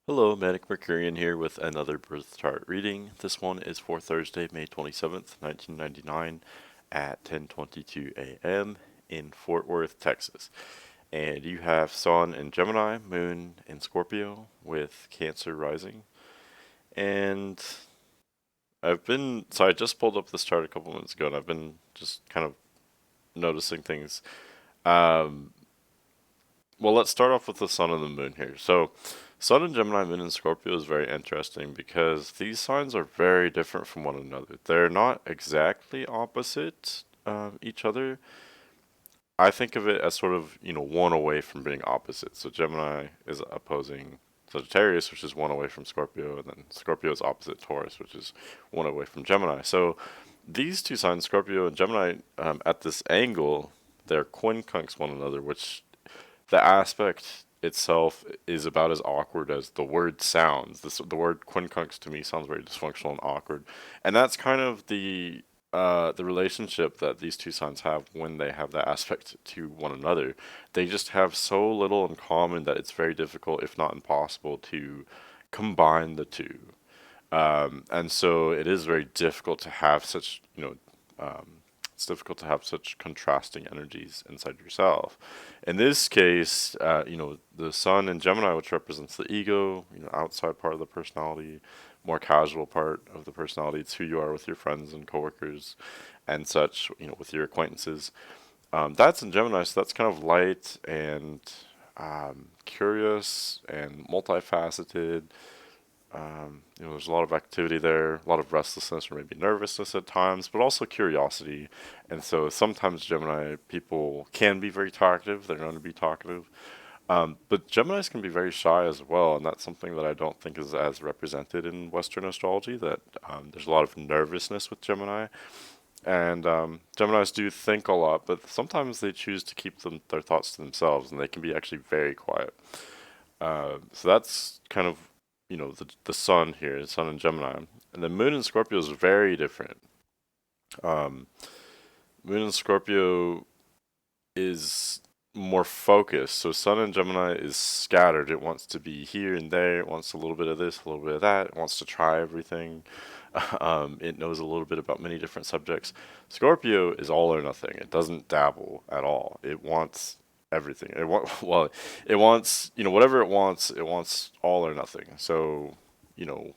Hello, manic.mercurian here with another birth chart reading. This one is for Thursday, May 27th, 1999 at 10:22 a.m. in Fort Worth, Texas. And you have Sun in Gemini, Moon in Scorpio with Cancer rising. And I just pulled up this chart a couple minutes ago and I've been just kind of noticing things. Um, well, let's start off with the Sun and the Moon here. So, Sun in Gemini, Moon in Scorpio is very interesting because these signs are very different from one another. They're not exactly opposite each other. I think of it as sort of, one away from being opposite. So Gemini is opposing Sagittarius, which is one away from Scorpio, and then Scorpio is opposite Taurus, which is one away from Gemini. So these two signs, Scorpio and Gemini, at this angle, they're quincunx one another, which the aspect itself is about as awkward as the word sounds. The word quincunx to me sounds very dysfunctional and awkward, and that's kind of the relationship that these two signs have when they have that aspect to one another. They just have so little in common that it's very difficult, if not impossible, to combine the two. And so it is very difficult to have such, it's difficult to have such contrasting energies inside yourself. In this case, the Sun in Gemini, which represents the ego, outside part of the personality, more casual part of the personality. It's who you are with your friends and coworkers and such, with your acquaintances. That's in Gemini, so that's kind of light and curious and multifaceted. There's a lot of activity there, a lot of restlessness or maybe nervousness at times, but also curiosity. And so sometimes Gemini people can be very talkative. They're known to be talkative. But Geminis can be very shy as well, and that's something that I don't think is as represented in Western astrology. That there's a lot of nervousness with Gemini, and Geminis do think a lot, but sometimes they choose to keep their thoughts to themselves, and they can be actually very quiet. So that's kind of the Sun here, the Sun in Gemini, and the Moon in Scorpio is very different. Um, Moon in Scorpio is more focused. So Sun in Gemini is scattered. It wants to be here and there. It wants a little bit of this, a little bit of that. It wants to try everything. It knows a little bit about many different subjects. Scorpio is all or nothing. It doesn't dabble at all. It wants everything. It wants whatever it wants. It wants all or nothing. So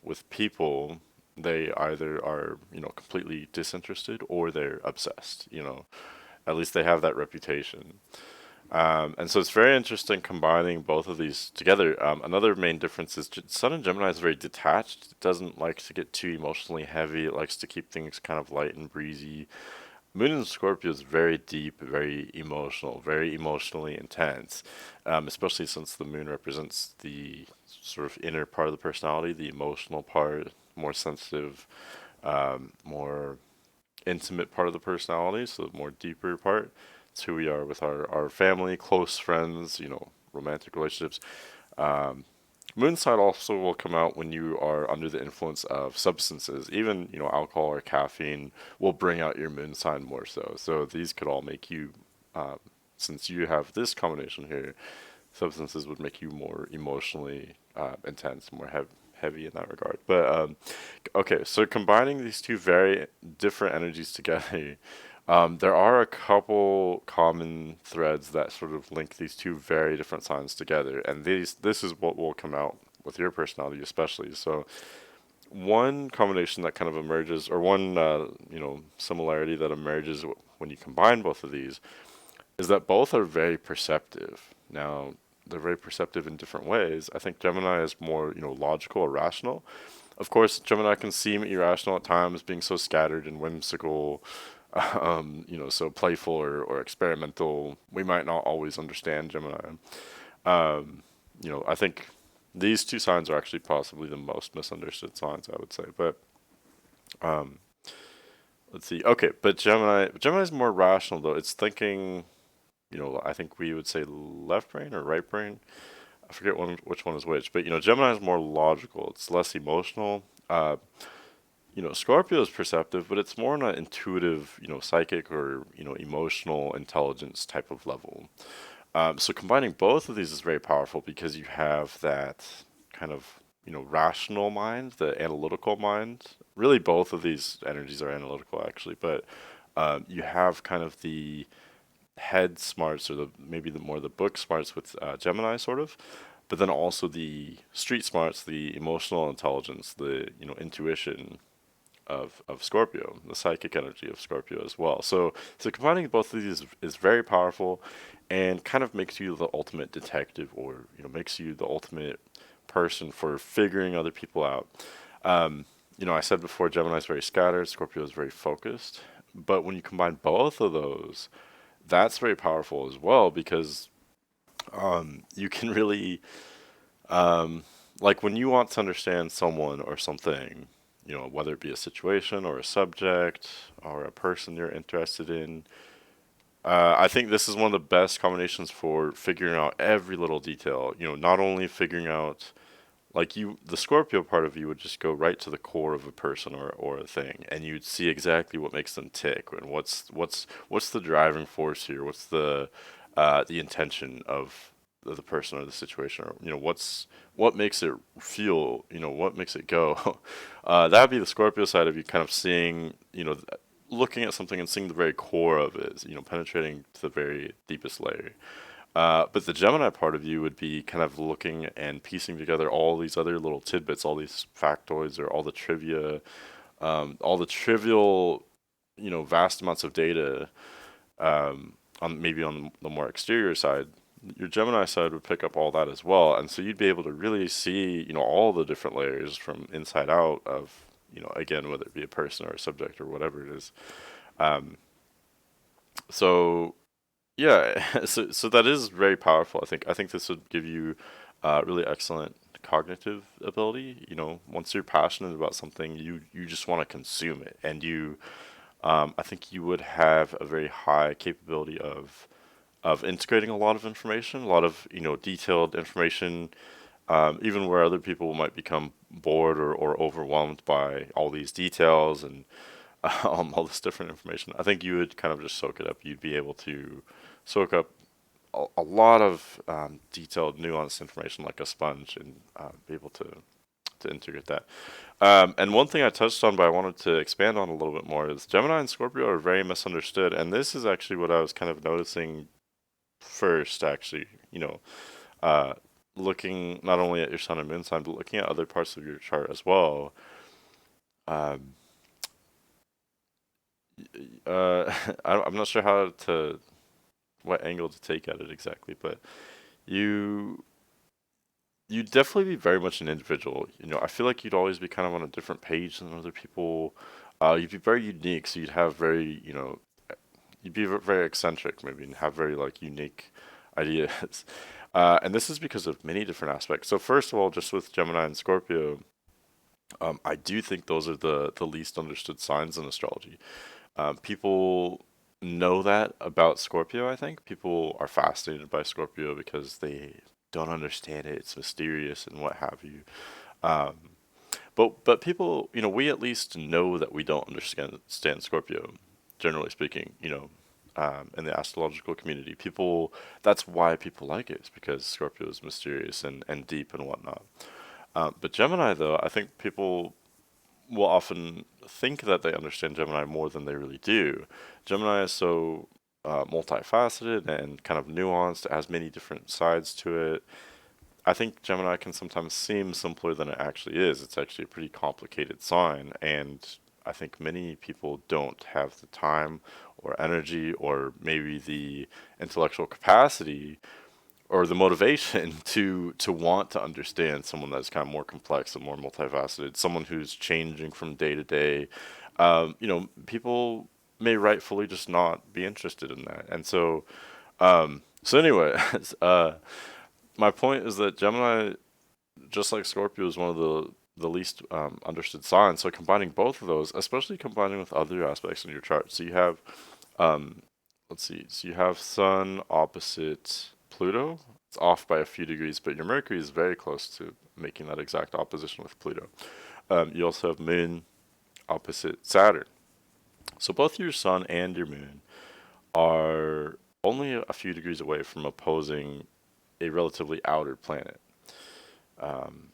with people, they either are completely disinterested or they're obsessed. At least they have that reputation. And so it's very interesting combining both of these together. Another main difference is Sun in Gemini is very detached. It doesn't like to get too emotionally heavy. It likes to keep things kind of light and breezy. Moon in Scorpio is very deep, very emotional, very emotionally intense, especially since the moon represents the sort of inner part of the personality, the emotional part, more sensitive, more intimate part of the personality, so the more deeper part. It's who we are with our family, close friends, romantic relationships. Um, Moon side also will come out when you are under the influence of substances. Even, alcohol or caffeine will bring out your moon sign more so. So these could all make you, since you have this combination here, substances would make you more emotionally intense, more heavy in that regard. But okay, so combining these two very different energies together, there are a couple common threads that sort of link these two very different signs together, and this is what will come out with your personality especially. So one combination that kind of emerges, or one similarity that emerges when you combine both of these, is that both are very perceptive. Now they're very perceptive in different ways. I think Gemini is more logical or rational. Of course, Gemini can seem irrational at times, being so scattered and whimsical, so playful or experimental. We might not always understand Gemini. I think these two signs are actually possibly the most misunderstood signs, I would say. But um, let's see. Okay, but Gemini is more rational though. It's thinking, I think we would say left brain or right brain. I forget which one is which, but Gemini is more logical. It's less emotional. Scorpio is perceptive, but it's more on an intuitive, psychic or emotional intelligence type of level. So combining both of these is very powerful because you have that kind of, rational mind, the analytical mind. Really, both of these energies are analytical, actually, but you have kind of the head smarts, or the maybe the more the book smarts with Gemini, sort of, but then also the street smarts, the emotional intelligence, the intuition of Scorpio, the psychic energy of Scorpio as well. So combining both of these is very powerful, and kind of makes you the ultimate detective, or makes you the ultimate person for figuring other people out. I said before, Gemini is very scattered, Scorpio is very focused, but when you combine both of those, that's very powerful as well, because you can really, um, like when you want to understand someone or something, whether it be a situation or a subject or a person you're interested in, I think this is one of the best combinations for figuring out every little detail. Not only figuring out, like, the Scorpio part of you would just go right to the core of a person or a thing, and you'd see exactly what makes them tick, and what's the driving force here, what's the intention of the person or the situation, or what makes it feel, what makes it go. That'd be the Scorpio side of you, kind of seeing, looking at something and seeing the very core of it, penetrating to the very deepest layer. But the Gemini part of you would be kind of looking and piecing together all these other little tidbits, all these factoids, or all the trivia, all the trivial, vast amounts of data, on the more exterior side. Your Gemini side would pick up all that as well, and so you'd be able to really see, all the different layers from inside out of, again, whether it be a person or a subject or whatever it is. Um, so yeah, so that is very powerful. I think this would give you really excellent cognitive ability. Once you're passionate about something, you just want to consume it, and I think you would have a very high capability of integrating a lot of information, a lot of detailed information, even where other people might become bored or overwhelmed by all these details and all this different information. I think you would kind of just soak it up. You'd be able to soak up a lot of detailed, nuanced information like a sponge, and be able to integrate that. And one thing I touched on, but I wanted to expand on a little bit more, is Gemini and Scorpio are very misunderstood, and this is actually what I was kind of noticing first, actually. Uh, Looking not only at your sun and moon sign, but looking at other parts of your chart as well. Um, I'm not sure what angle to take at it exactly, but you you'd definitely be very much an individual. I feel like you'd always be kind of on a different page than other people. You'd be very unique, so you'd have very, you'd be very eccentric, maybe, and have very like unique ideas. And this is because of many different aspects. So first of all, just with Gemini and Scorpio, I do think those are the least understood signs in astrology. People know that about Scorpio, I think. People are fascinated by Scorpio because they don't understand it. It's mysterious and what have you. Um, but people, we at least know that we don't understand Scorpio, generally speaking, in the astrological community. That's why people like it, is because Scorpio is mysterious and deep and whatnot. But Gemini, though, I think people will often think that they understand Gemini more than they really do. Gemini is so multifaceted and kind of nuanced, it has many different sides to it. I think Gemini can sometimes seem simpler than it actually is. It's actually a pretty complicated sign, and I think many people don't have the time or energy, or maybe the intellectual capacity or the motivation to want to understand someone that's kind of more complex and more multifaceted, someone who's changing from day to day. People may rightfully just not be interested in that, and so anyway, my point is that Gemini, just like Scorpio, is one of the least understood signs. So combining both of those, especially combining with other aspects in your chart. So you have, um, let's see, so you have Sun opposite Pluto. It's off by a few degrees, but your Mercury is very close to making that exact opposition with Pluto. You also have Moon opposite Saturn. So both your Sun and your Moon are only a few degrees away from opposing a relatively outer planet. Um,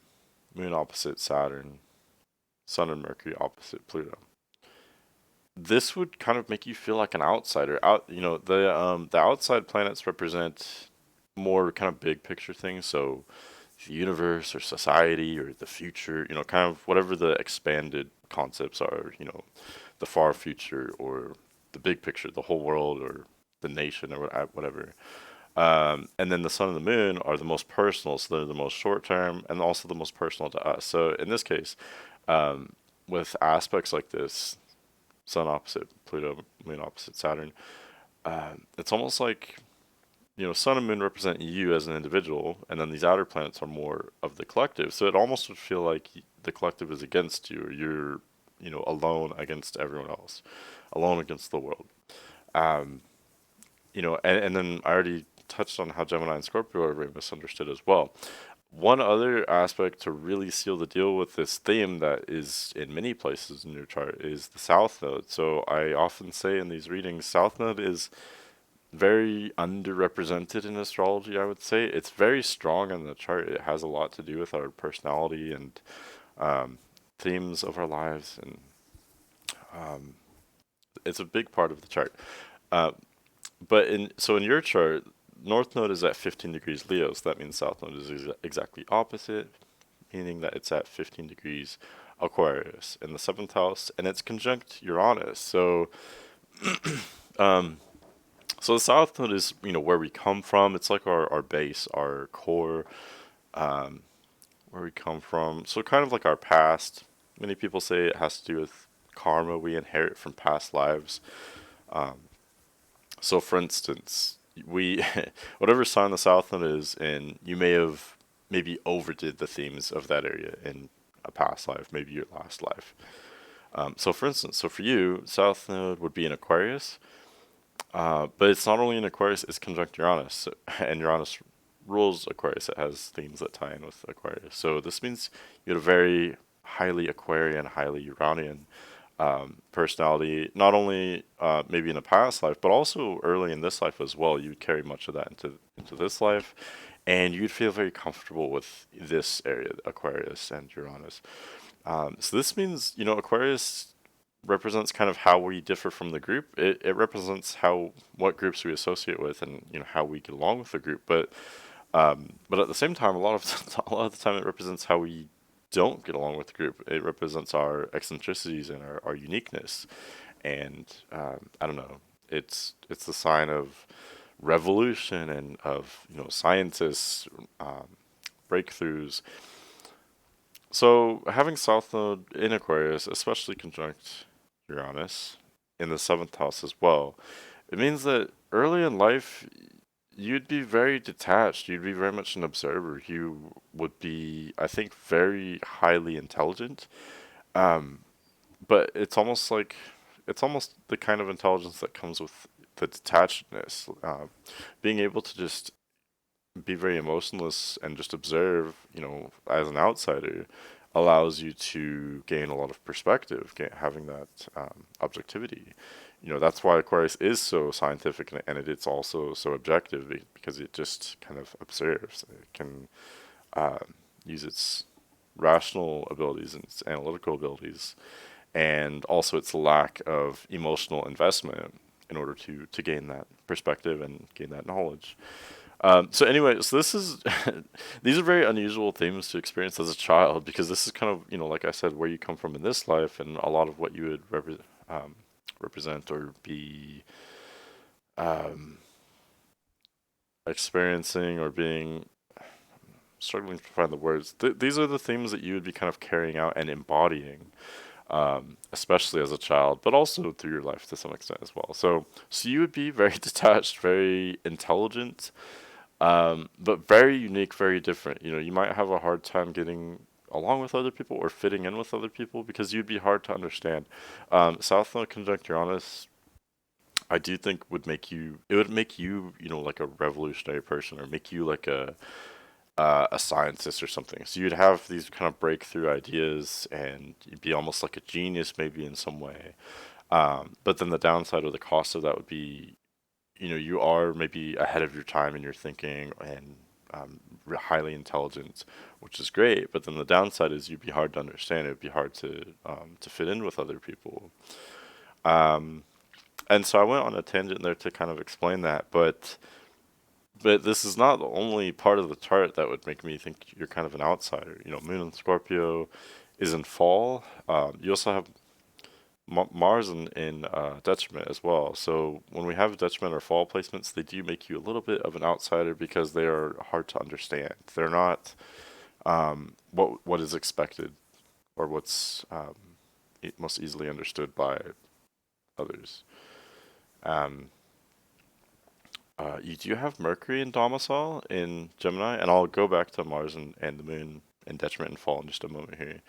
Moon opposite Saturn, Sun and Mercury opposite Pluto. This would kind of make you feel like an outsider. The outside planets represent more kind of big picture things. So the universe or society or the future, kind of whatever the expanded concepts are, the far future or the big picture, the whole world or the nation or whatever. And then the sun and the moon are the most personal, so they're the most short term and also the most personal to us. So in this case, with aspects like this, sun opposite Pluto, moon opposite Saturn, it's almost like sun and moon represent you as an individual, and then these outer planets are more of the collective. So it almost would feel like the collective is against you, or you're, alone against everyone else, alone against the world. Um, and then I already touched on how Gemini and Scorpio are very misunderstood as well. One other aspect to really seal the deal with this theme that is in many places in your chart is the South Node. So I often say in these readings, South Node is very underrepresented in astrology, I would say. It's very strong in the chart. It has a lot to do with our personality and um, themes of our lives, and um, it's a big part of the chart. Uh, but in your chart, North Node is at 15 degrees Leo, so that means South Node is exactly opposite, meaning that it's at 15 degrees Aquarius in the seventh house, and it's conjunct Uranus. Um, so the South Node is, where we come from. It's like our base, our core, um, where we come from. So kind of like our past. Many people say it has to do with karma we inherit from past lives. Um, so for instance, we, whatever sign the South Node is in, you may have maybe overdid the themes of that area in a past life, maybe your last life. So for instance, so for you, South Node would be in Aquarius. But it's not only in Aquarius, it's conjunct Uranus. And Uranus rules Aquarius. It has themes that tie in with Aquarius. So this means you had a very highly Aquarian, highly Uranian personality, not only maybe in a past life, but also early in this life as well. You would carry much of that into this life, and you'd feel very comfortable with this area, Aquarius and Uranus. So this means, Aquarius represents kind of how we differ from the group. It represents what groups we associate with, and how we get along with the group. But at the same time, a lot of a lot of the time, it represents how we don't get along with the group. It represents our eccentricities and our uniqueness. And I don't know. It's the sign of revolution and of scientists, breakthroughs. So having South Node in Aquarius, especially conjunct Uranus in the seventh house as well, it means that early in life you'd be very detached. You'd be very much an observer. You would be, I think, very highly intelligent. Um, but it's almost the kind of intelligence that comes with the detachedness, being able to just be very emotionless and just observe, as an outsider, allows you to gain a lot of perspective, having that objectivity. That's why Aquarius is so scientific, and it's also so objective because it just kind of observes. It can uh, use its rational abilities and its analytical abilities, and also its lack of emotional investment in order to gain that perspective and gain that knowledge. So anyway, so this is these are very unusual themes to experience as a child, because this is kind of, like I said, where you come from in this life, and a lot of what you would represent or be um, experiencing or being, struggling to find the words. These are the themes that you would be kind of carrying out and embodying, especially as a child, but also through your life to some extent as well. So you would be very detached, very intelligent, but very unique, very different. You might have a hard time getting along with other people or fitting in with other people, because you'd be hard to understand. South Node conjunct Uranus, I do think it would make you, like a revolutionary person, or make you like a scientist or something. So you'd have these kind of breakthrough ideas, and you'd be almost like a genius maybe in some way. But then the downside or the cost of that would be, you are maybe ahead of your time in your thinking, and highly intelligent, which is great. But then the downside is you'd be hard to understand. It'd be hard to fit in with other people. Um, and so I went on a tangent there to kind of explain that, but this is not the only part of the chart that would make me think you're kind of an outsider. Moon in Scorpio is in fall. You also have Mars in detriment as well. So when we have detriment or fall placements, they do make you a little bit of an outsider because they are hard to understand. They're not what is expected or what's most easily understood by others. Um, you do have Mercury in domicile in Gemini, and I'll go back to Mars and the Moon in detriment and fall in just a moment here.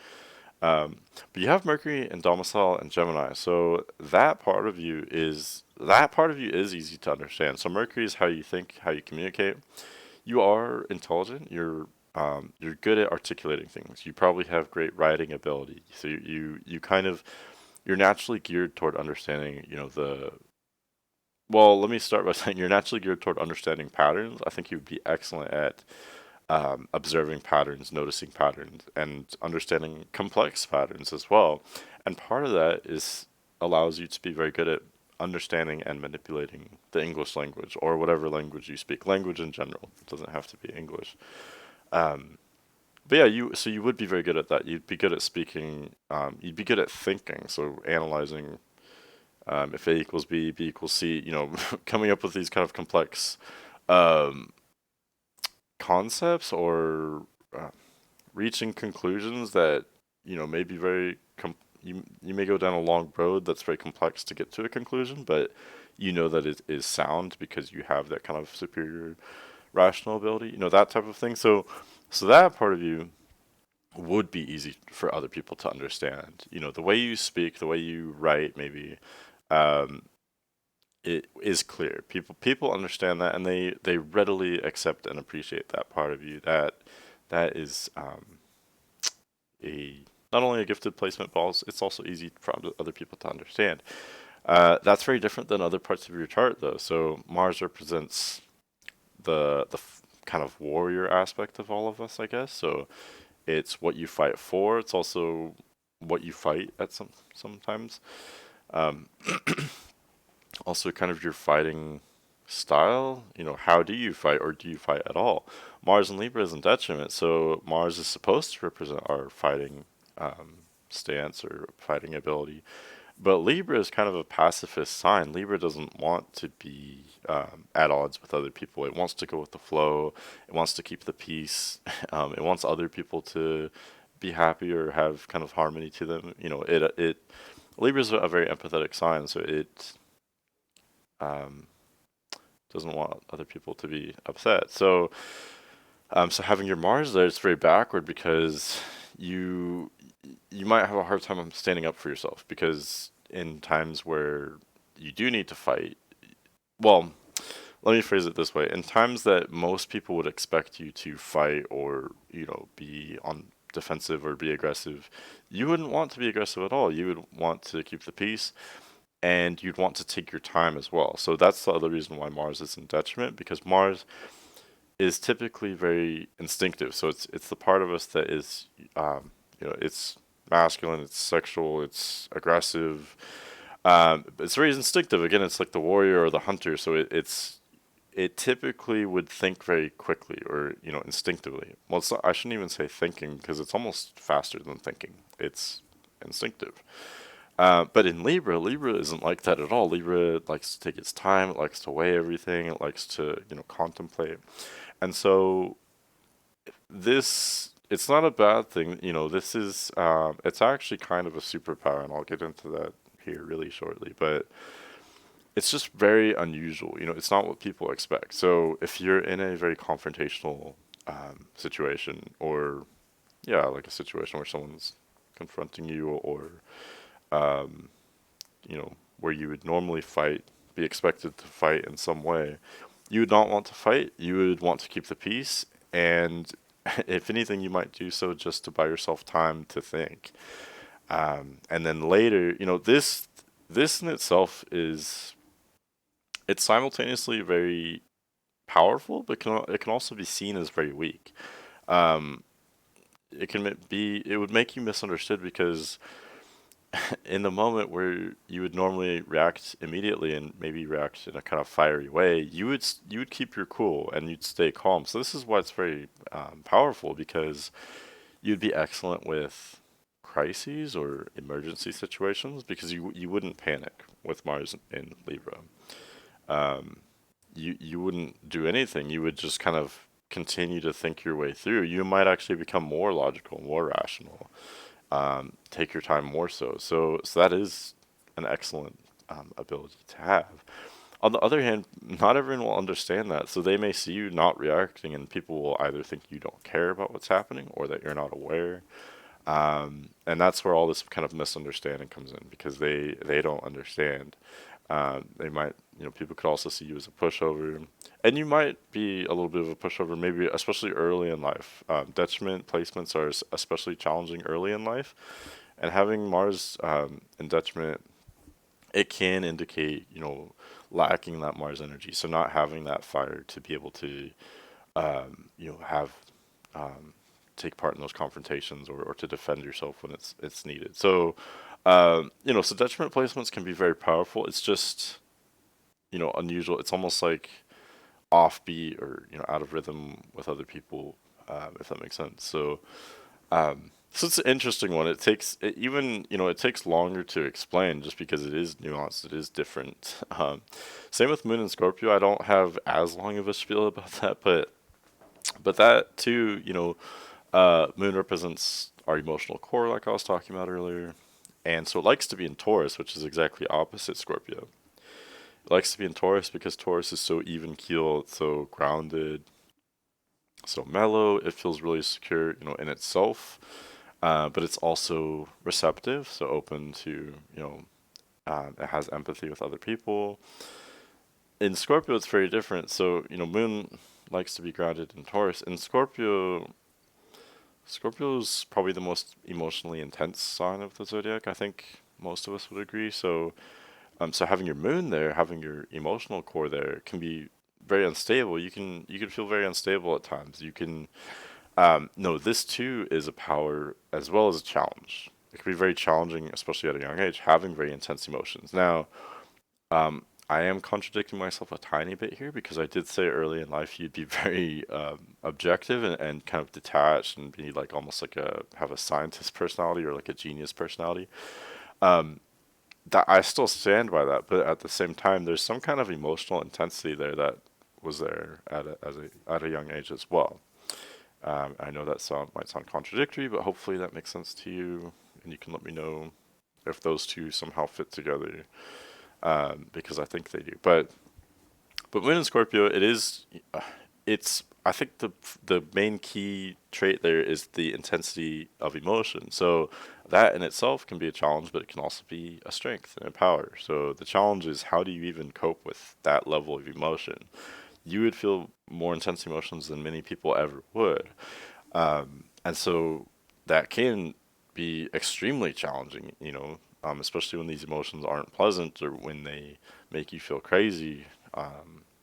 But you have Mercury in domicile in Gemini, so that part of you is easy to understand. So Mercury is how you think, how you communicate. You are intelligent. You're good at articulating things. You probably have great writing ability. So you kind of you're naturally geared toward understanding. Well, let me start by saying you're naturally geared toward understanding patterns. I think you would be excellent at observing patterns, noticing patterns, and understanding complex patterns as well. And part of that is allows you to be very good at understanding and manipulating the English language or whatever language you speak. Language in general. It doesn't have to be English. Um, but yeah, you would be very good at that. You'd be good at speaking. You'd be good at thinking. So analyzing if A equals B, B equals C. Coming up with these kind of complex um, concepts or uh, reaching conclusions that may be very you may go down a long road that's very complex to get to a conclusion, but that it is sound because you have that kind of superior rational ability, that type of thing. So that part of you would be easy for other people to understand. The way you speak, the way you write, maybe um, it is clear. People understand that, and they readily accept and appreciate that part of you. That is a not only a gifted placement, but it's also easy for other people to understand. That's very different than other parts of your chart, though. So Mars represents the kind of warrior aspect of all of us, I guess. So it's what you fight for. It's also what you fight at sometimes. Um, Also, kind of your fighting style. How do you fight, or do you fight at all? Mars and Libra is in detriment, so Mars is supposed to represent our fighting stance or fighting ability. But Libra is kind of a pacifist sign. Libra doesn't want to be at odds with other people. It wants to go with the flow. It wants to keep the peace. It wants other people to be happy or have kind of harmony to them. Libra is a very empathetic sign, so it um, doesn't want other people to be upset. So having your Mars there is very backward because you you might have a hard time standing up for yourself because in times where you do need to fight, well, let me phrase it this way: in times that most people would expect you to fight or be on defensive or be aggressive, you wouldn't want to be aggressive at all. You would want to keep the peace and you'd want to take your time as well. So that's the other reason why Mars is in detriment, because Mars is typically very instinctive. So it's the part of us that is, it's masculine, it's sexual, it's aggressive. It's very instinctive. Again, it's like the warrior or the hunter. So it typically would think very quickly or instinctively. Well, I shouldn't even say thinking because it's almost faster than thinking. It's instinctive. But in Libra isn't like that at all. Libra likes to take its time. It likes to weigh everything. It likes to, contemplate. And so it's not a bad thing. It's actually kind of a superpower, and I'll get into that here really shortly. But it's just very unusual. It's not what people expect. So if you're in a very confrontational situation, or yeah, like a situation where someone's confronting you, or um, where you would normally fight, be expected to fight in some way, you would not want to fight. You would want to keep the peace, and if anything, you might do so just to buy yourself time to think. And then later, this in itself it's simultaneously very powerful, but it can also be seen as very weak. Um, it would make you misunderstood because in the moment where you would normally react immediately and maybe react in a kind of fiery way, you would keep your cool and you'd stay calm. So this is why it's very powerful, because you'd be excellent with crises or emergency situations because you wouldn't panic with Mars in Libra. Um, you wouldn't do anything. You would just kind of continue to think your way through. You might actually become more logical, more rational, take your time more so. So that is an excellent ability to have. On the other hand, not everyone will understand that. So they may see you not reacting, and people will either think you don't care about what's happening or that you're not aware. And that's where all this kind of misunderstanding comes in because they don't understand. They might, people could also see you as a pushover, and you might be a little bit of a pushover, maybe especially early in life. Detriment placements are especially challenging early in life, and having Mars in detriment, it can indicate, lacking that Mars energy. So not having that fire to be able to, have um, take part in those confrontations or to defend yourself when it's needed. So, so detriment placements can be very powerful. It's just, unusual. It's almost like offbeat or, out of rhythm with other people, if that makes sense. So it's an interesting one. It takes longer to explain just because it is nuanced. It is different. Same with Moon and Scorpio. I don't have as long of a spiel about that, but that too, Moon represents our emotional core, like I was talking about earlier, and so it likes to be in Taurus, which is exactly opposite Scorpio. It likes to be in Taurus because Taurus is so even keeled, so grounded, so mellow. It feels really secure, in itself, but it's also receptive, so open to, it has empathy with other people. In Scorpio, it's very different. So, Moon likes to be grounded in Taurus. In Scorpio's probably the most emotionally intense sign of the zodiac. I think most of us would agree. So having your moon there, having your emotional core there, can be very unstable. You can feel very unstable at times. You can no, this too is a power as well as a challenge. It can be very challenging, especially at a young age, having very intense emotions. Now, I am contradicting myself a tiny bit here because I did say early in life you'd be very objective and kind of detached and be like almost like have a scientist personality or like a genius personality. Um, that I still stand by that, but at the same time, there's some kind of emotional intensity there that was there at a young age as well. I know that might sound contradictory, but hopefully that makes sense to you, and you can let me know if those two somehow fit together, because I think they do. But Moon in Scorpio, it's I think the main key trait there is the intensity of emotion. So that in itself can be a challenge, but it can also be a strength and a power. So the challenge is how do you even cope with that level of emotion? You would feel more intense emotions than many people ever would. And so that can be extremely challenging, especially when these emotions aren't pleasant or when they make you feel crazy.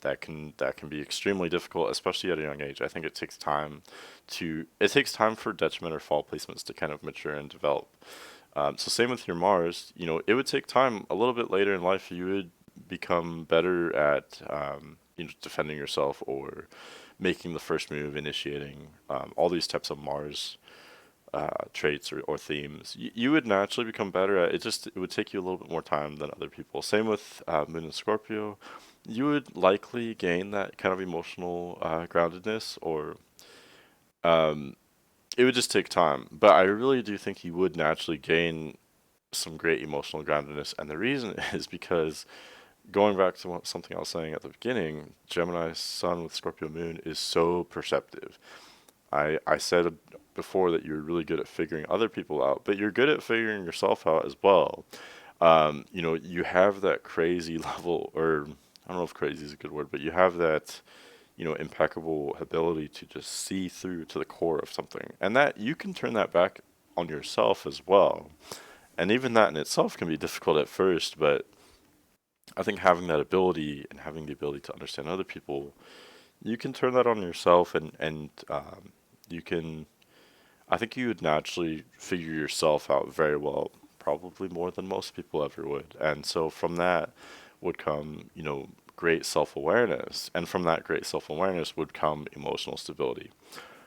That can be extremely difficult, especially at a young age. I think it takes time for detriment or fall placements to kind of mature and develop. So same with your Mars, it would take time. A little bit later in life, you would become better at defending yourself or making the first move, initiating all these types of Mars traits or themes. You would naturally become better at it. It would take you a little bit more time than other people. Same with Moon and Scorpio. You would likely gain that kind of emotional groundedness, or um, it would just take time. But I really do think you would naturally gain some great emotional groundedness, and the reason is because going back to something I was saying at the beginning, Gemini Sun with Scorpio Moon is so perceptive. I said before that you're really good at figuring other people out, but you're good at figuring yourself out as well. You have that crazy level, or I don't know if crazy is a good word, but you have that, impeccable ability to just see through to the core of something, and that you can turn that back on yourself as well. And even that in itself can be difficult at first, but I think having that ability and having the ability to understand other people, you can turn that on yourself, and you can. I think you would naturally figure yourself out very well, probably more than most people ever would. And so from that would come, great self awareness, and from that great self awareness would come emotional stability.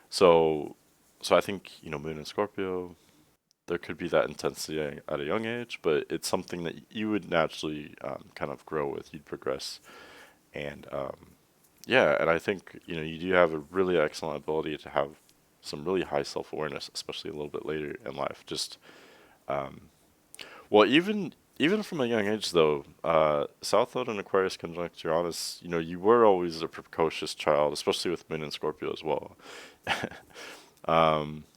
So, so I think Moon and Scorpio, there could be that intensity at a young age, but it's something that you would naturally kind of grow with. You'd progress, and yeah, and I think you do have a really excellent ability to have some really high self awareness, especially a little bit later in life. Just um, well, even from a young age though, South Node and Aquarius conjunct Uranus, you were always a precocious child, especially with Moon and Scorpio as well.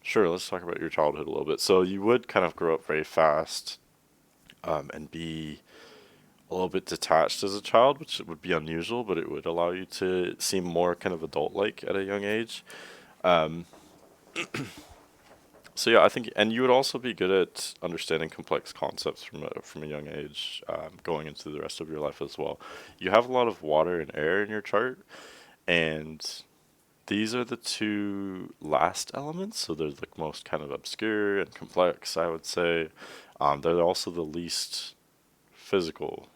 Sure, let's talk about your childhood a little bit. So you would kind of grow up very fast, and be a little bit detached as a child, which would be unusual, but it would allow you to seem more kind of adult-like at a young age. Um, so yeah, I think, and you would also be good at understanding complex concepts from a young age, going into the rest of your life as well. You have a lot of water and air in your chart, and these are the two last elements, so they're the most kind of obscure and complex, I would say. They're also the least physical.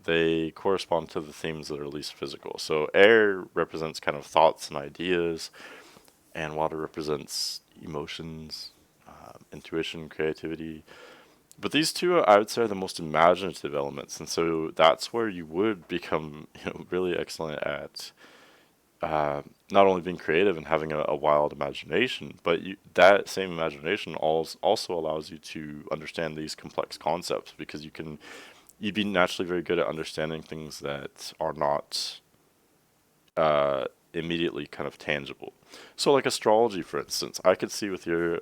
They correspond to the themes that are least physical. So air represents kind of thoughts and ideas, and water represents emotions, intuition, creativity. But these two, I would say, are the most imaginative elements, and so that's where you would become, really excellent at not only being creative and having a wild imagination, but that same imagination also allows you to understand these complex concepts because you'd be naturally very good at understanding things that are not immediately kind of tangible. So, like astrology, for instance, I could see with your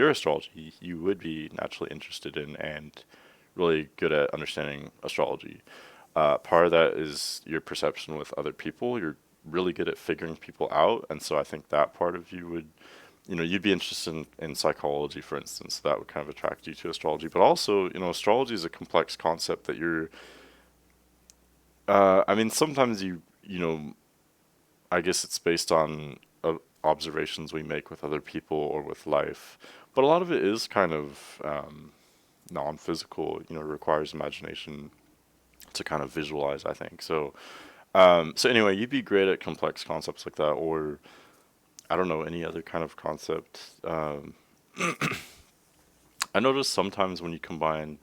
astrology, you would be naturally interested in and really good at understanding astrology. Part of that is your perception with other people. You're really good at figuring people out, and so I think that part of you would, you'd be interested in psychology, for instance. That would kind of attract you to astrology. But also, astrology is a complex concept that you're. I mean, sometimes I guess it's based on observations we make with other people or with life, but a lot of it is kind of non-physical. Requires imagination to kind of visualize, I think. So anyway, you'd be great at complex concepts like that, or I don't know, any other kind of concept. I notice sometimes when you combine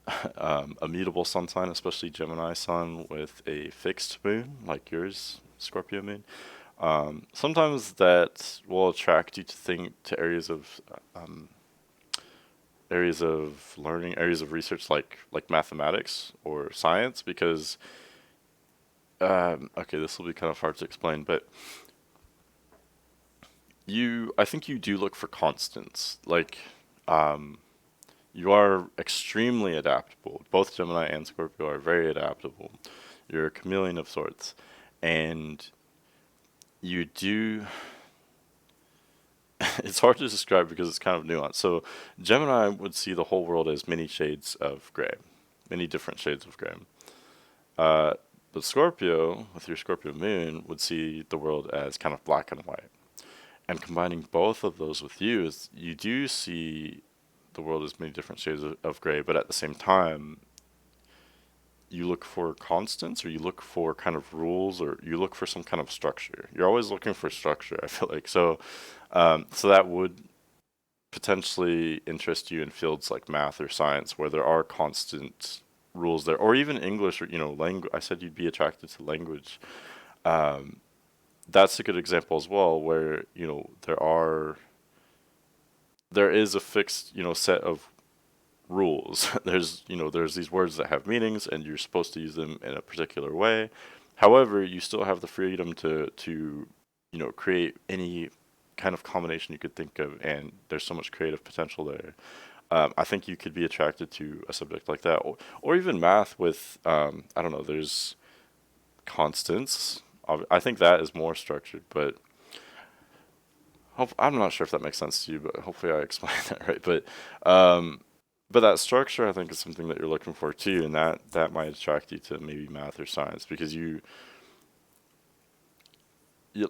a mutable sun sign, especially Gemini sun, with a fixed moon like yours, Scorpio moon, sometimes that will attract you to think to areas of learning, areas of research like mathematics or science, because okay, this will be kind of hard to explain, but I think you do look for constants. Like, um, you are extremely adaptable. Both Gemini and Scorpio are very adaptable. You're a chameleon of sorts, and you do. It's hard to describe because it's kind of nuanced. So, Gemini would see the whole world as many shades of gray, many different shades of gray. Uh, but Scorpio, with your Scorpio moon, would see the world as kind of black and white. And combining both of those with you is you do see the world as many different shades of gray, but at the same time, you look for constants or you look for kind of rules or you look for some kind of structure. You're always looking for structure, I feel like. So that would potentially interest you in fields like math or science where there are constant rules there, or even English or, language. I said you'd be attracted to language. Um, that's a good example as well where, there is a fixed, set of rules. There's these words that have meanings and you're supposed to use them in a particular way. However, you still have the freedom to create any kind of combination you could think of, and there's so much creative potential there. I think you could be attracted to a subject like that, or even math with, I don't know, there's constants. I think that is more structured, but I'm not sure if that makes sense to you, but hopefully I explained that right. Um, but that structure, I think, is something that you're looking for too, and that might attract you to maybe math or science because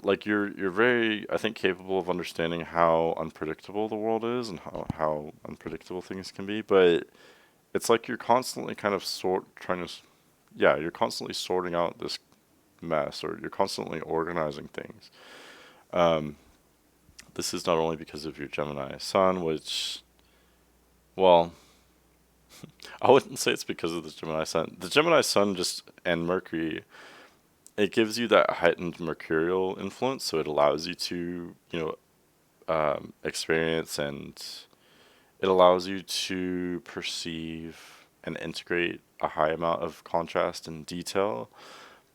like you're very, I think, capable of understanding how unpredictable the world is and how unpredictable things can be. But it's like you're constantly kind of yeah, you're constantly sorting out this mess, or you're constantly organizing things. Um, this is not only because of your Gemini Sun, which, well, I wouldn't say it's because of the Gemini Sun. The Gemini Sun just and Mercury, it gives you that heightened mercurial influence, so it allows you to, experience, and it allows you to perceive and integrate a high amount of contrast and detail.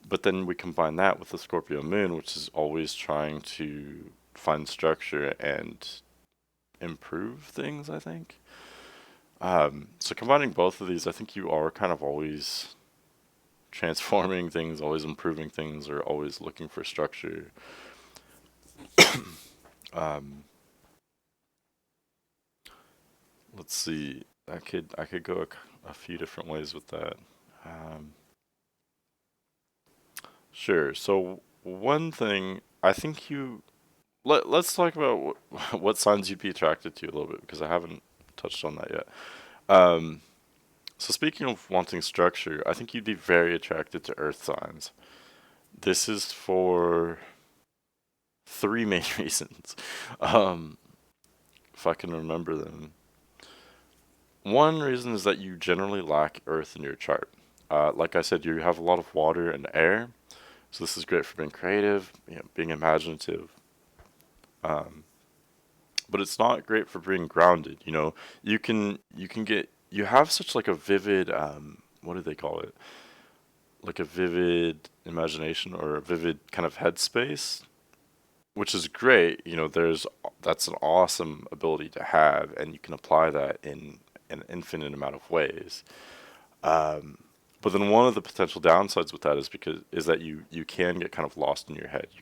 But then we combine that with the Scorpio moon, which is always trying to find structure and improve things, I think. So combining both of these, I think you are kind of always transforming things, always improving things, or always looking for structure. Um, let's see. I could go a few different ways with that. Um, sure. So one thing I think let's talk about what signs you'd be attracted to a little bit, because I haven't touched on that yet. Um, so speaking of wanting structure, I think you'd be very attracted to earth signs. This is for three main reasons. Um, if I can remember them. One reason is that you generally lack earth in your chart. Like I said, you have a lot of water and air, so this is great for being creative, being imaginative. Um, but it's not great for being grounded. You have such like a vivid what do they call it? Like a vivid imagination, or a vivid kind of headspace, which is great. That's an awesome ability to have, and you can apply that in an infinite amount of ways. Um, but then one of the potential downsides with that is that you can get kind of lost in your head. You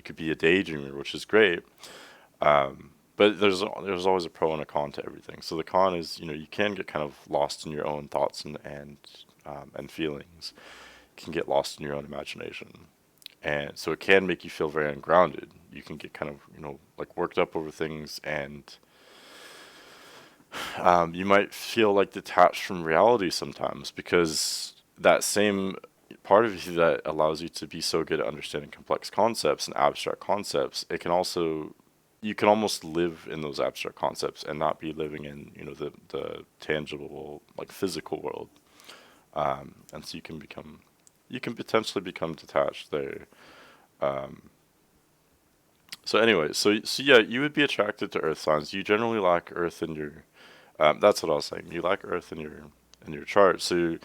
could be a daydreamer, which is great. But there's always a pro and a con to everything. So the con is, you can get kind of lost in your own thoughts and feelings. You can get lost in your own imagination, and so it can make you feel very ungrounded. You can get kind of, like worked up over things, and you might feel like detached from reality sometimes, because that same part of you that allows you to be so good at understanding complex concepts and abstract concepts, you can almost live in those abstract concepts and not be living in, the tangible, like physical world. And so you can potentially become detached there. Um, so anyway, so yeah, you would be attracted to earth signs. You generally lack earth in your, that's what I was saying. You lack earth in your chart. So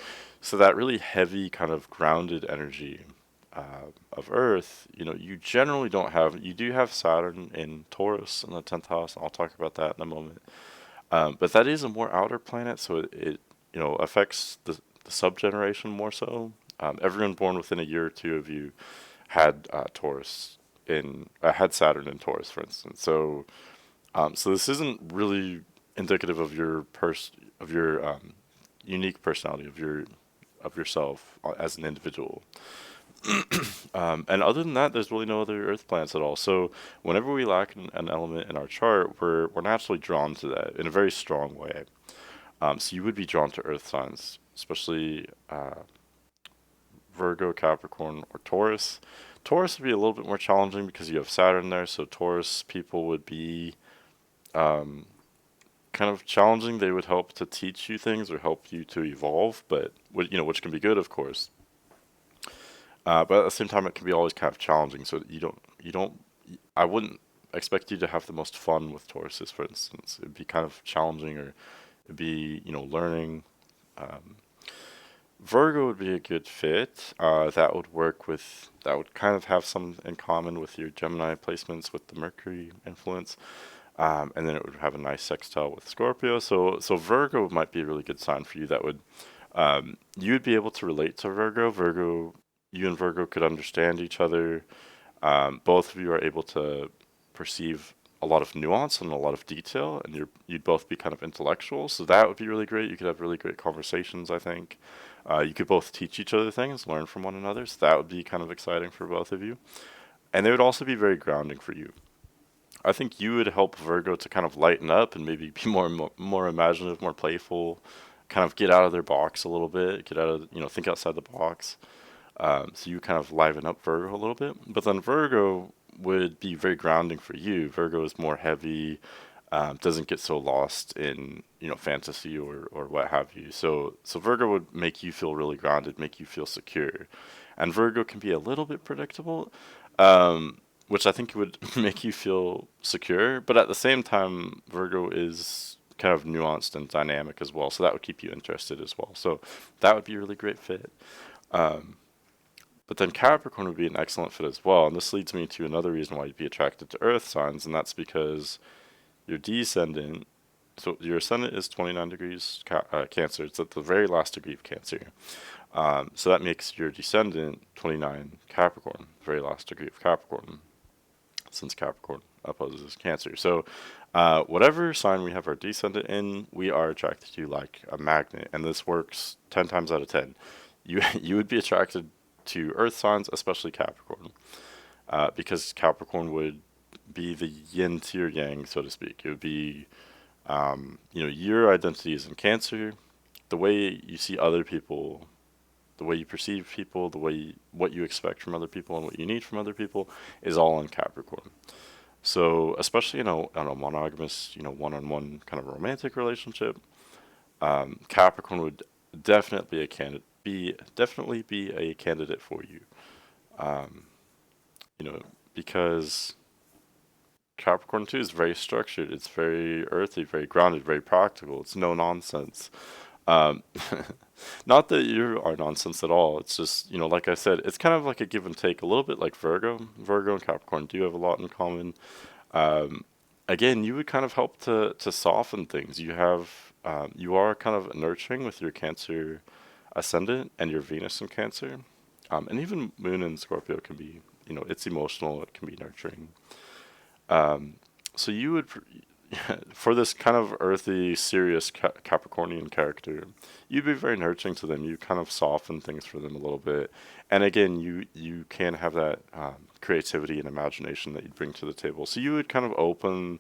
that really heavy kind of grounded energy of Earth, you generally don't have. You do have Saturn in Taurus in the 10th house. I'll talk about that in a moment. But that is a more outer planet, so it affects the subgeneration more so. Everyone born within a year or two of you had had Saturn in Taurus, for instance. So this isn't really indicative of your unique personality of yourself as an individual. And other than that, there's really no other Earth planets at all. So whenever we lack an element in our chart, we're naturally drawn to that in a very strong way. So you would be drawn to Earth signs, especially Virgo, Capricorn, or Taurus. Taurus would be a little bit more challenging because you have Saturn there. So Taurus people would be um, kind of challenging. They would help to teach you things or help you to evolve, but which can be good, of course. But at the same time, it can be always kind of challenging. So you don't. I wouldn't expect you to have the most fun with Tauruses, for instance. It'd be kind of challenging, or it'd be learning. Um, Virgo would be a good fit. That would kind of have some in common with your Gemini placements with the Mercury influence. And then it would have a nice sextile with Scorpio. So Virgo might be a really good sign for you. That would you would be able to relate to Virgo. You and Virgo could understand each other. Both of you are able to perceive a lot of nuance and a lot of detail, and you'd both be kind of intellectual. So that would be really great. You could have really great conversations, I think. You could both teach each other things, learn from one another. So that would be kind of exciting for both of you. And they would also be very grounding for you. I think you would help Virgo to kind of lighten up and maybe be more imaginative, more playful, kind of get out of their box a little bit, get out of, think outside the box. So you kind of liven up Virgo a little bit. But then Virgo would be very grounding for you. Virgo is more heavy, doesn't get so lost in, fantasy or what have you. So Virgo would make you feel really grounded, make you feel secure. And Virgo can be a little bit predictable, which I think would make you feel secure. But at the same time, Virgo is kind of nuanced and dynamic as well. So that would keep you interested as well. So that would be a really great fit. Um, but then Capricorn would be an excellent fit as well. And this leads me to another reason why you'd be attracted to Earth signs, and that's because your descendant, so your ascendant is 29 degrees Cancer. It's at the very last degree of Cancer. So that makes your descendant 29 Capricorn, very last degree of Capricorn, since Capricorn opposes Cancer. So whatever sign we have our descendant in, we are attracted to like a magnet, and this works 10 times out of 10. You would be attracted to Earth signs, especially Capricorn, because Capricorn would be the yin to your yang, so to speak. It would be, your identity is in Cancer. The way you see other people, the way you perceive people, what you expect from other people and what you need from other people is all in Capricorn. So especially in a monogamous, one-on-one kind of romantic relationship, Capricorn would definitely definitely be a candidate for you. Um, because Capricorn too is very structured. It's very earthy, very grounded, very practical. It's no nonsense. Um, Not that you are nonsense at all. It's just, like I said, it's kind of like a give and take, a little bit like Virgo. Virgo and Capricorn do have a lot in common. Um, Again, you would kind of help to soften things. You are kind of nurturing with your Cancer ascendant and your Venus in Cancer. And even Moon in Scorpio can be, it's emotional, it can be nurturing. Um, so you would, for this kind of earthy, serious Capricornian character, you'd be very nurturing to them. You kind of soften things for them a little bit, and again, you can have that creativity and imagination that you bring to the table. So you would kind of open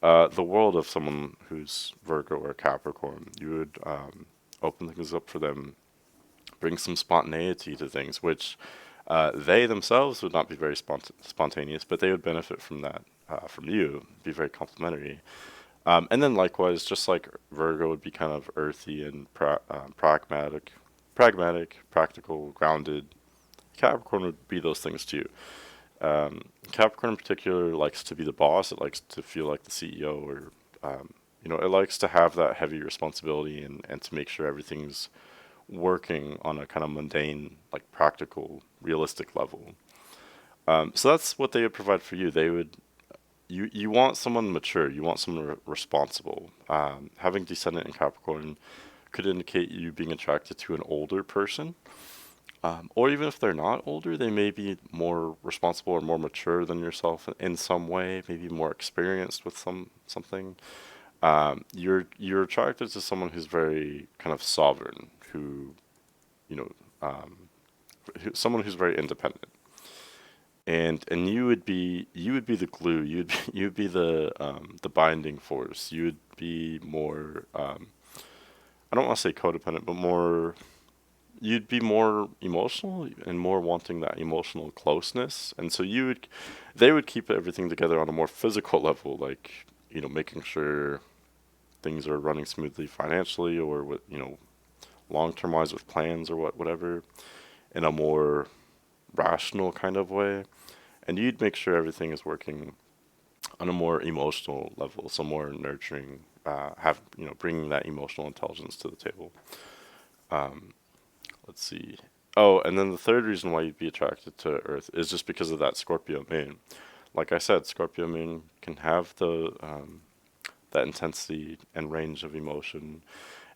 the world of someone who's Virgo or Capricorn. You would open things up for them, bring some spontaneity to things, which they themselves would not be very spontaneous, but they would benefit from that from you, be very complimentary. And then likewise, just like Virgo would be kind of earthy and pragmatic, practical, grounded, Capricorn would be those things too. Capricorn in particular likes to be the boss. It likes to feel like the CEO, or it likes to have that heavy responsibility and to make sure everything's working on a kind of mundane, like practical, realistic level. So that's what they would provide for you. You want someone mature. You want someone responsible. Having descendant in Capricorn could indicate you being attracted to an older person, or even if they're not older, they may be more responsible or more mature than yourself in some way. Maybe more experienced with something. You're attracted to someone who's very kind of sovereign, who you know, someone who's very independent. And you would be the glue. You'd be the binding force. You would be more I don't want to say codependent, but more you'd be more emotional and more wanting that emotional closeness. And so they would keep everything together on a more physical level, like making sure things are running smoothly financially, or with long term wise with plans, or whatever, in a more rational kind of way. And you'd make sure everything is working on a more emotional level, so more nurturing, have bringing that emotional intelligence to the table. Um, let's see. Oh, and then the third reason why you'd be attracted to Earth is just because of that Scorpio moon. Like I said, Scorpio moon can have the that intensity and range of emotion,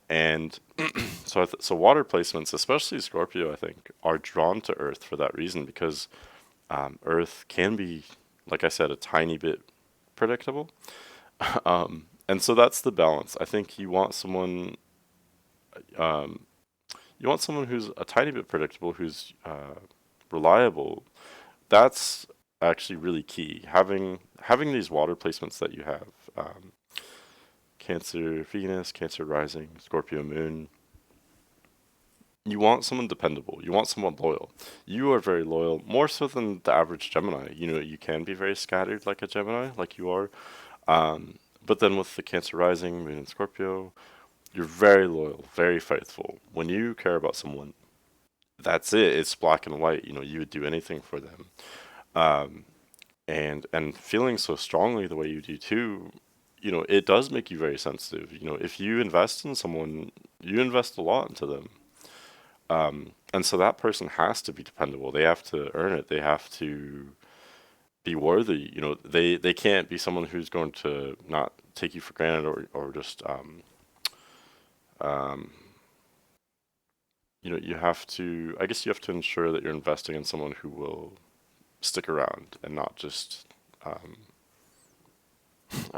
and so water placements, especially Scorpio, I think, are drawn to Earth for that reason, because Earth can be, like I said, a tiny bit predictable. And so that's the balance. I think um, you want someone who's a tiny bit predictable, who's reliable. That's actually really key. Having these water placements that you have, Cancer Venus, Cancer rising, Scorpio moon. You want someone dependable. You want someone loyal. You are very loyal, more so than the average Gemini. You know, you can be very scattered like a Gemini, like you are. But then with the Cancer rising, moon in Scorpio, you're very loyal, very faithful. When you care about someone, that's it. It's black and white. You know, you would do anything for them. Um, and feeling so strongly the way you do too, you know, it does make you very sensitive. You know, if you invest in someone, you invest a lot into them. And so that person has to be dependable. They have to earn it. They have to be worthy. You know, they can't be someone who's going to not take you for granted or just um, you know, you have to, I guess you have to ensure that you're investing in someone who will stick around and not just I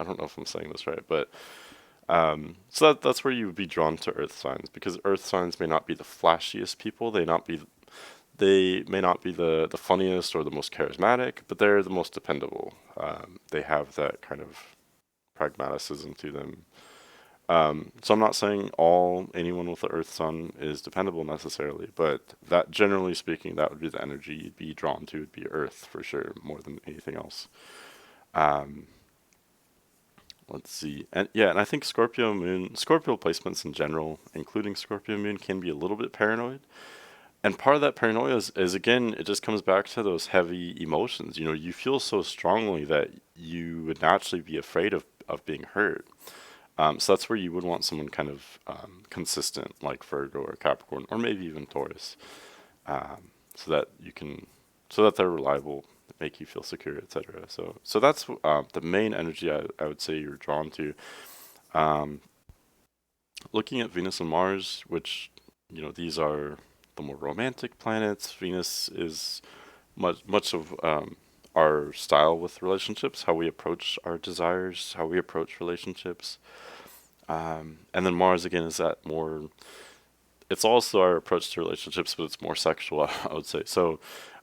don't know if I'm saying this right, but so that's where you would be drawn to earth signs, because earth signs may not be the flashiest people, they may not be the funniest or the most charismatic, but they're the most dependable. They have that kind of pragmaticism to them. So I'm not saying anyone with the earth sun is dependable necessarily, but that generally speaking, that would be the energy you'd be drawn to, would be earth for sure, more than anything else. Um, let's see. And yeah, and I think Scorpio placements in general, including Scorpio moon, can be a little bit paranoid. And part of that paranoia is again, it just comes back to those heavy emotions. You know, you feel so strongly that you would naturally be afraid of being hurt. So that's where you would want someone kind of consistent, like Virgo or Capricorn, or maybe even Taurus, so that so that they're reliable, make you feel secure, etc. So that's the main energy I would say you're drawn to. Um, Looking at Venus and Mars, which, you know, these are the more romantic planets. Venus is much of our style with relationships, how we approach our desires, how we approach relationships. And then Mars again is that more. It's also our approach to relationships, but it's more sexual, I would say. So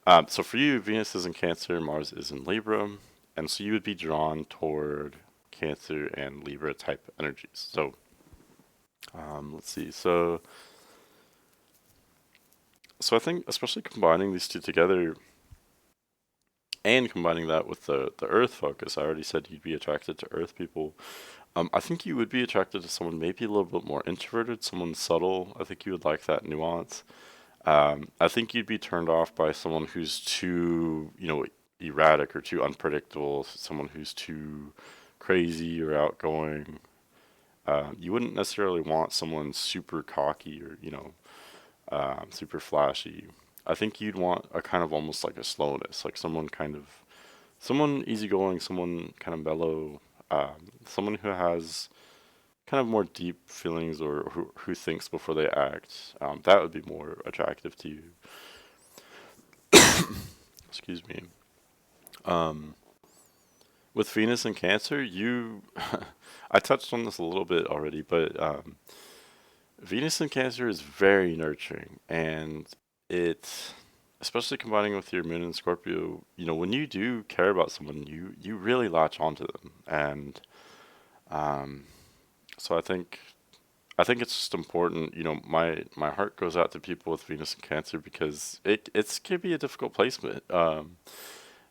for you, Venus is in Cancer, Mars is in Libra, and so you would be drawn toward Cancer and Libra type energies. So let's see. So I think especially combining these two together and combining that with the Earth focus, I already said you'd be attracted to Earth people. I think you would be attracted to someone maybe a little bit more introverted, someone subtle. I think you would like that nuance. I think you'd be turned off by someone who's too, you know, erratic or too unpredictable, someone who's too crazy or outgoing. You wouldn't necessarily want someone super cocky or, you know, super flashy. I think you'd want a kind of almost like a slowness, like someone easygoing, someone kind of mellow, someone who has kind of more deep feelings or who thinks before they act. That would be more attractive to you. Excuse me. Um, with Venus and Cancer, I touched on this a little bit already, but Venus and Cancer is very nurturing, and it, especially combining with your Moon and Scorpio, you know, when you do care about someone, you really latch onto them, and um, so I think it's just important. You know, my heart goes out to people with Venus and Cancer because it can be a difficult placement.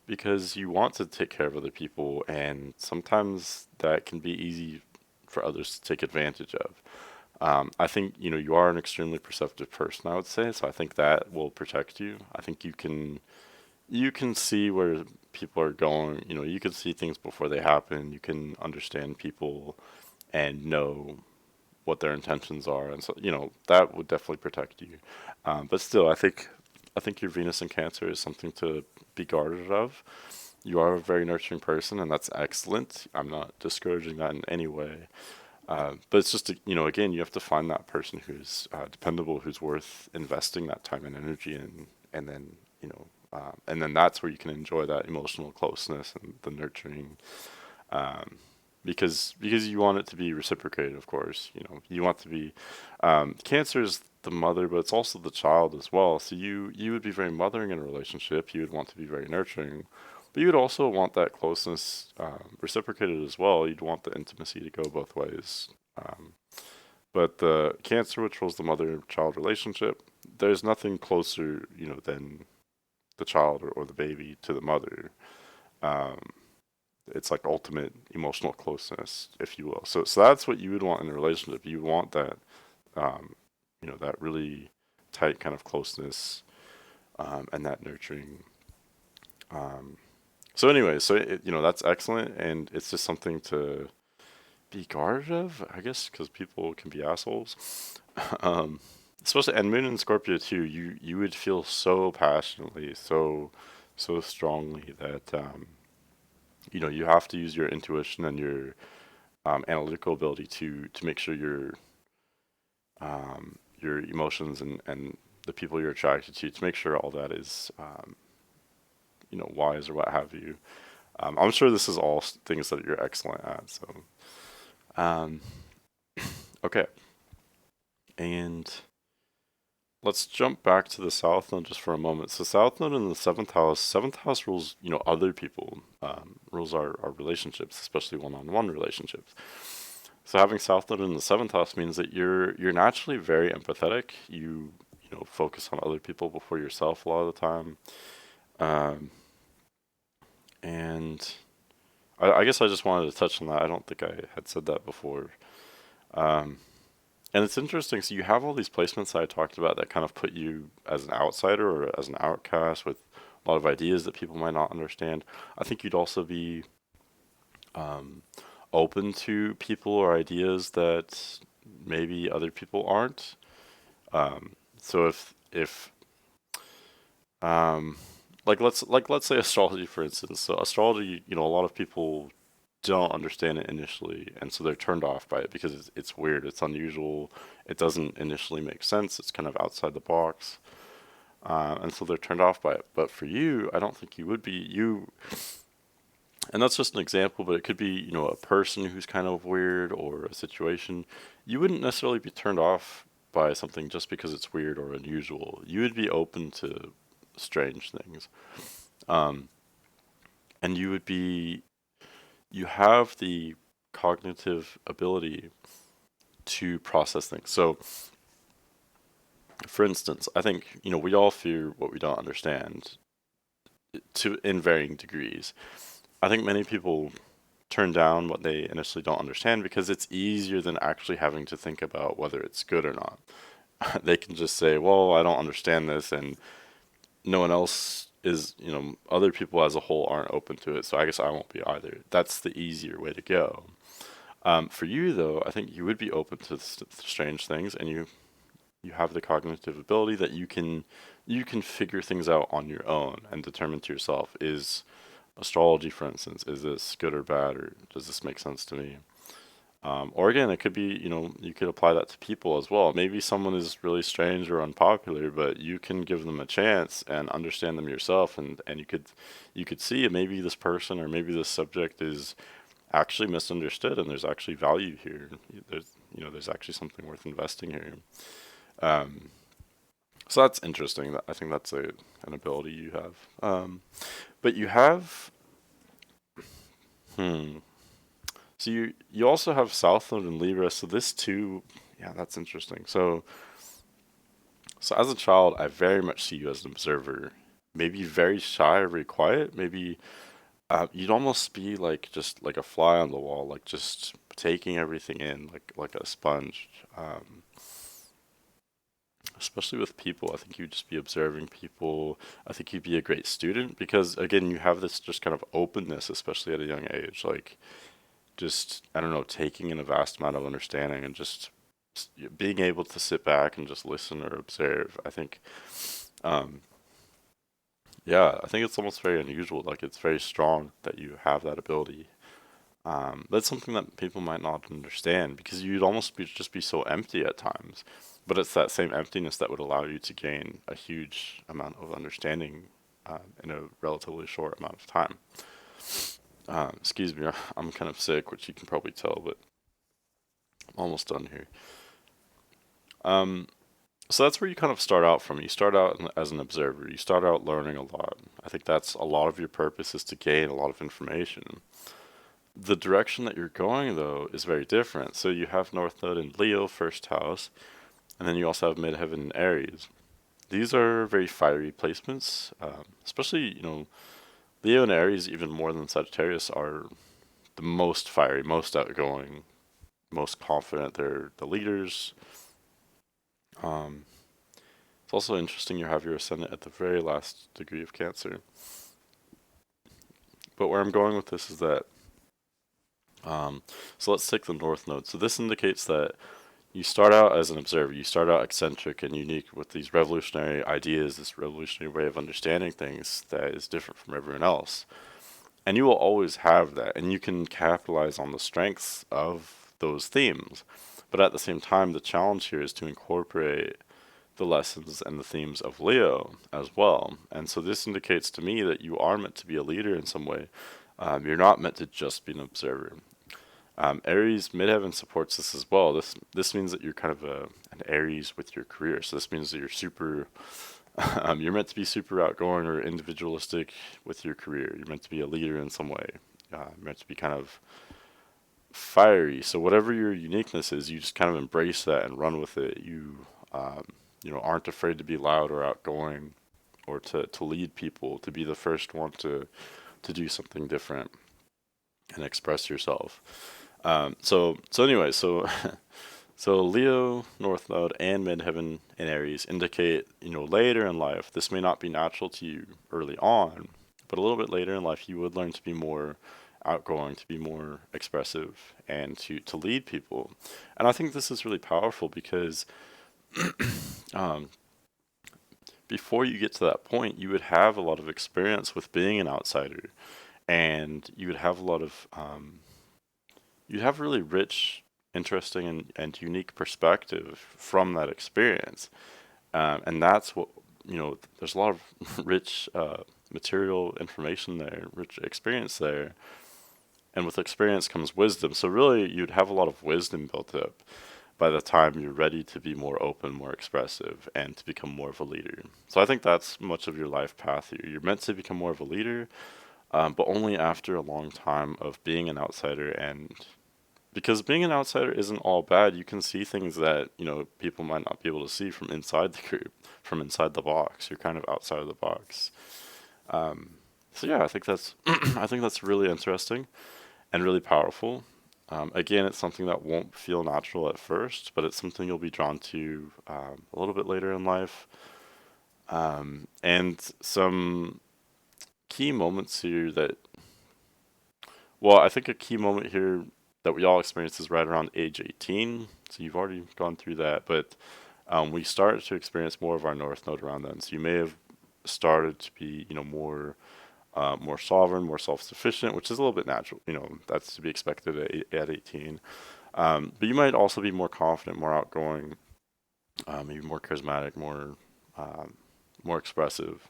Because you want to take care of other people, and sometimes that can be easy for others to take advantage of. I think, you know, you are an extremely perceptive person, I would say, so I think that will protect you. I think you can see where people are going. You know, you can see things before they happen. You can understand people and know what their intentions are, and so, you know, that would definitely protect you. But still, I think your Venus in Cancer is something to be guarded of. You are a very nurturing person, and that's excellent. I'm not discouraging that in any way. But it's just, you know, again, you have to find that person who's dependable, who's worth investing that time and energy in, and then, you know, and then that's where you can enjoy that emotional closeness and the nurturing, um, because you want it to be reciprocated, of course. You know, you want to be, Cancer is the mother, but it's also the child as well. So you would be very mothering in a relationship. You would want to be very nurturing, but But you'd also want that closeness reciprocated as well. You'd want the intimacy to go both ways. Um, but the Cancer, which rules the mother-child relationship, there's nothing closer, than the child or the baby to the mother. Um, it's like ultimate emotional closeness, if you will. So that's what you would want in a relationship. You want that, um, that really tight kind of closeness, and that nurturing. Um, so anyway, that's excellent, and it's just something to be guarded of, I guess, because people can be assholes. um, Especially, and Moon and Scorpio too. You would feel so passionately, so strongly that you have to use your intuition and your analytical ability to make sure your emotions and the people you're attracted to make sure all that is wise or what have you. I'm sure this is all things that you're excellent at. So um, okay, and let's jump back to the South Node just for a moment. So South Node in the seventh house. Seventh house rules, other people, rules our relationships, especially one-on-one relationships. So having South Node in the seventh house means that you're naturally very empathetic. You focus on other people before yourself a lot of the time. Um, and I guess I just wanted to touch on that. I don't think I had said that before. Um, And it's interesting. So you have all these placements that I talked about that kind of put you as an outsider or as an outcast with a lot of ideas that people might not understand. I think you'd also be um, open to people or ideas that maybe other people aren't. So if um, let's say astrology for instance. So astrology, a lot of people don't understand it initially, and so they're turned off by it because it's weird, it's unusual, it doesn't initially make sense, it's kind of outside the box, and so they're turned off by it. But for you, I don't think you would be. And that's just an example, but it could be a person who's kind of weird or a situation. You wouldn't necessarily be turned off by something just because it's weird or unusual. You would be open to strange things, um, and you have the cognitive ability to process things. So, for instance, I think we all fear what we don't understand to in varying degrees. I think many people turn down what they initially don't understand because it's easier than actually having to think about whether it's good or not. They can just say, "Well, I don't understand this," and no one else is, other people as a whole aren't open to it, so I guess I won't be either. That's the easier way to go. For you, though, I think you would be open to strange things, and you have the cognitive ability that you can figure things out on your own and determine to yourself, is astrology, for instance, is this good or bad, or does this make sense to me? Or again, it could be, you could apply that to people as well. Maybe someone is really strange or unpopular, but you can give them a chance and understand them yourself, and you could see maybe this person or maybe this subject is actually misunderstood, and there's actually value here. There's actually something worth investing here. Um, so that's interesting. I think that's an ability you have. But you have, hmm. So you also have South Node in Libra. So this too, yeah, that's interesting. So as a child, I very much see you as an observer. Maybe very shy or very quiet. Maybe you'd almost be like just like a fly on the wall, like just taking everything in, like a sponge. Especially with people, I think you'd just be observing people. I think you'd be a great student because again, you have this just kind of openness, especially at a young age. Like just I don't know, taking in a vast amount of understanding and just being able to sit back and just listen or observe. I think, um, yeah, I think it's almost very unusual. Like it's very strong that you have that ability. That's something that people might not understand because you'd almost just be so empty at times. But it's that same emptiness that would allow you to gain a huge amount of understanding in a relatively short amount of time. Excuse me, I'm kind of sick, which you can probably tell, but I'm almost done here. Um, So that's where you kind of start out from. You start out as an observer. You start out learning a lot. I think that's a lot of your purpose is to gain a lot of information. The direction that you're going, though, is very different. So you have North Node in Leo, first house, and then you also have midheaven in Aries. These are very fiery placements, especially, Leo and Aries, even more than Sagittarius, are the most fiery, most outgoing, most confident. They're the leaders. Um, it's also interesting you have your ascendant at the very last degree of Cancer. But where I'm going with this is that, so let's take the North Node. So this indicates that you start out as an observer. You start out eccentric and unique with these revolutionary ideas, this revolutionary way of understanding things that is different from everyone else. And you will always have that, and you can capitalize on the strengths of those themes. But at the same time, the challenge here is to incorporate the lessons and the themes of Leo as well. And so this indicates to me that you are meant to be a leader in some way. You're not meant to just be an observer. Aries midheaven supports this as well. This means that you're kind of an Aries with your career. So this means that you're super. You're meant to be super outgoing or individualistic with your career. You're meant to be a leader in some way. You're meant to be kind of fiery. So whatever your uniqueness is, you just kind of embrace that and run with it. Aren't afraid to be loud or outgoing, or to lead people, to be the first one to do something different and express yourself. So anyway, so so Leo, North Node, and Midheaven in Aries indicate, later in life, this may not be natural to you early on, but a little bit later in life, you would learn to be more outgoing, to be more expressive, and to lead people. And I think this is really powerful because um, before you get to that point, you would have a lot of experience with being an outsider, and you would have a lot of you'd have really rich, interesting, and unique perspective from that experience. And that's what, there's a lot of rich material information there, rich experience there. And with experience comes wisdom. So, really, you'd have a lot of wisdom built up by the time you're ready to be more open, more expressive, and to become more of a leader. So, I think that's much of your life path here. You're meant to become more of a leader, but only after a long time of being an outsider. And because being an outsider isn't all bad, you can see things that people might not be able to see from inside the group, from inside the box. You're kind of outside of the box. Um, so yeah, I think that's I think that's really interesting and really powerful. Again, it's something that won't feel natural at first, but it's something you'll be drawn to a little bit later in life. And some key moments here I think a key moment here that we all experience is right around age 18. So you've already gone through that, but we start to experience more of our North Node around then. So you may have started to be, more sovereign, more self-sufficient, which is a little bit natural. That's to be expected at 18. But you might also be more confident, more outgoing, maybe more charismatic, more expressive.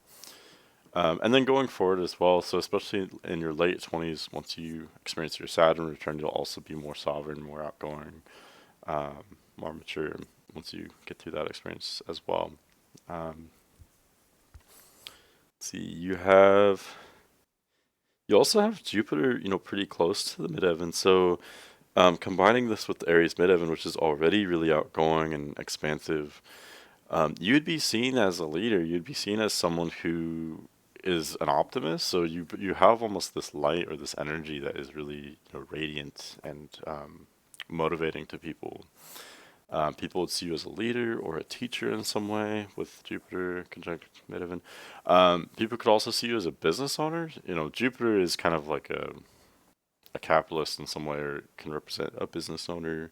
And then going forward as well, so especially in your late 20s, once you experience your Saturn return, you'll also be more sovereign, more outgoing, um, more mature once you get through that experience as well. Um, let's see, you also have Jupiter, pretty close to the midheaven. So combining this with Aries midheaven, which is already really outgoing and expansive, you'd be seen as a leader. You'd be seen as someone who is an optimist. So you have almost this light or this energy that is really radiant and motivating to people. People would see you as a leader or a teacher in some way with Jupiter conjunct midheaven. People could also see you as a business owner. Jupiter is kind of like a capitalist in some way, or can represent a business owner.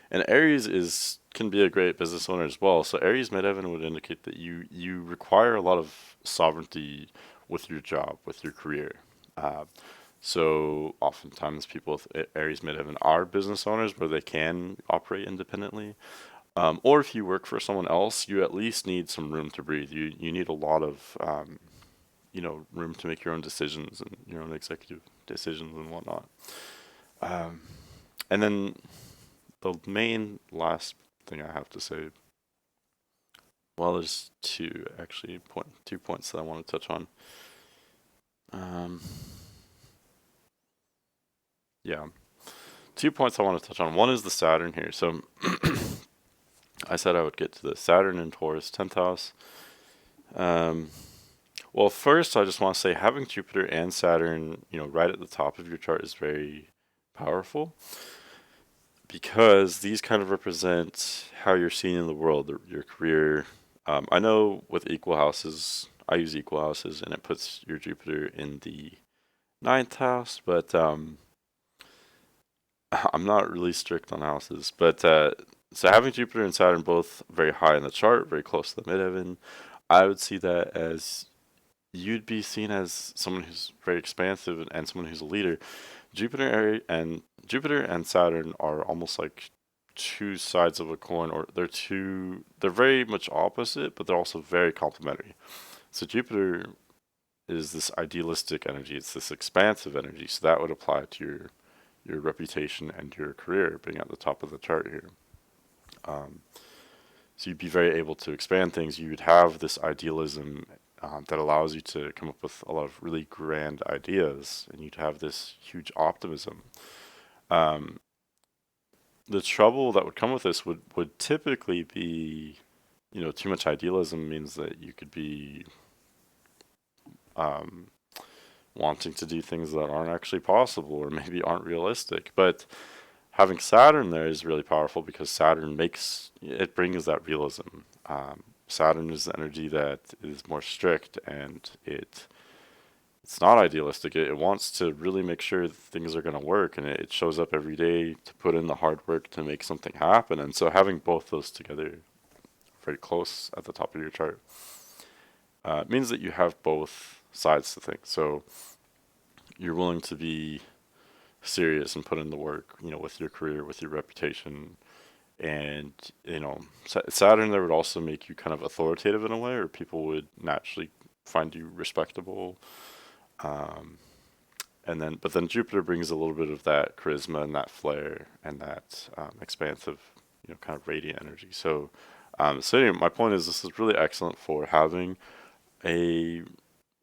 And Aries can be a great business owner as well. So Aries midheaven would indicate that you require a lot of sovereignty with your job, with your career. Uh, so oftentimes people with Aries midheaven are business owners where they can operate independently. Or if you work for someone else, you at least need some room to breathe. You need a lot of room to make your own decisions and your own executive decisions and whatnot. Um, and then the main last thing I have to say well, there's two points that I want to touch on. Yeah, 2 points I want to touch on. One is the Saturn here. So I said I would get to the Saturn in Taurus, 10th house. Well, first I just want to say having Jupiter and Saturn, right at the top of your chart is very powerful because these kind of represent how you're seen in the world, your career. I know with equal houses, I use equal houses, and it puts your Jupiter in the ninth house, but I'm not really strict on houses. But so having Jupiter and Saturn both very high in the chart, very close to the midheaven, I would see that as you'd be seen as someone who's very expansive and someone who's a leader. Jupiter and Saturn are almost like two sides of a coin, or they're very much opposite, but they're also very complementary. So Jupiter is this idealistic energy, it's this expansive energy, so that would apply to your reputation and your career being at the top of the chart here. So you'd be very able to expand things. You'd have this idealism that allows you to come up with a lot of really grand ideas, and you'd have this huge optimism. The trouble that would come with this would typically be, too much idealism means that you could be wanting to do things that aren't actually possible or maybe aren't realistic. But having Saturn there is really powerful because Saturn brings that realism. Saturn is the energy that is more strict, and it's not idealistic. It wants to really make sure that things are going to work, and it shows up every day to put in the hard work to make something happen. And so having both those together very close at the top of your chart means that you have both sides to things. So you're willing to be serious and put in the work, with your career, with your reputation. And, Saturn there would also make you kind of authoritative in a way, or people would naturally find you respectable. But then Jupiter brings a little bit of that charisma and that flair and that expansive, kind of radiant energy. So anyway, my point is this is really excellent for having a,